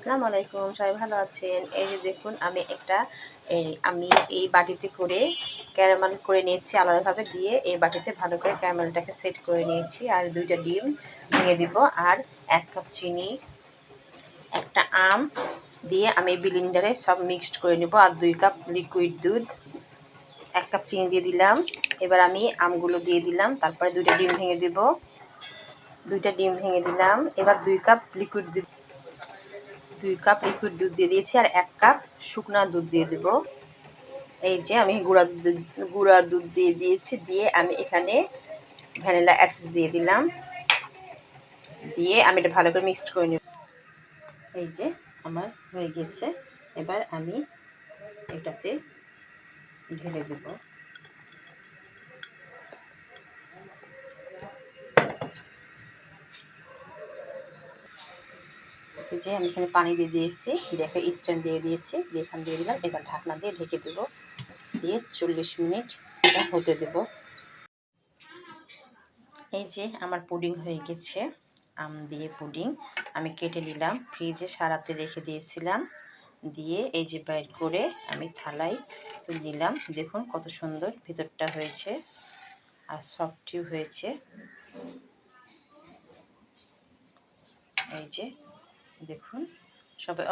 আসসালামু আলাইকুম, সবাই ভালো আছেন? এই যে দেখুন আমি এই বাটিতে করে ক্যারামেল করে নিয়েছি আলাদাভাবে দিয়ে এই বাটিতে ভালো করে ক্যারামেলটাকে সেট করে নিয়েছি। আর 2টা ডিম ভেঙে দিব আর 1 কাপ চিনি, একটা আম দিয়ে আমি ব্লেন্ডারে সব মিক্সড করে নেব। আর 2 কাপ লিকুইড দুধ, 1 কাপ চিনি দিয়ে দিলাম। এবার আমি আমগুলো দিয়ে দিলাম, তারপরে 2টা ডিম ভেঙে দেব। 2টা ডিম ভেঙে দিলাম। এবার 2 কাপ লিকুইড দুধ দিয়ে দিয়েছি আর 1 কাপ শুকনা দুধ দিয়ে দেব। এই যে আমি গুঁড়া দুধ দিয়ে দিয়েছি, দিয়ে আমি এখানে ভ্যানিলা এসেন্স দিয়ে দিলাম, দিয়ে আমি এটা ভালো করে মিক্সড করে নেব। এই যে আমার হয়ে গেছে। এবার আমি এটাতে ঢেলে দেব। এই যে আমি এখানে পানি দিয়ে দিয়েছি, দেখে স্ট্যান্ড দিয়ে দিয়েছি, দিয়ে এখানে দিয়ে দিলাম। এবার ঢাকনা দিয়ে ঢেকে দেব, দিয়ে 40 মিনিট এটা হতে দেব। এই যে আমার পুডিং হয়ে গেছে, আম দিয়ে পুডিং আমি কেটে নিলাম, ফ্রিজে সারাতে রেখে দিয়েছিলাম। দিয়ে এই যে বাইর করে আমি থালায় তুলে নিলাম। দেখুন কত সুন্দর ভিতরটা হয়েছে আর সফটিও হয়েছে। এই যে দেখুন সবাই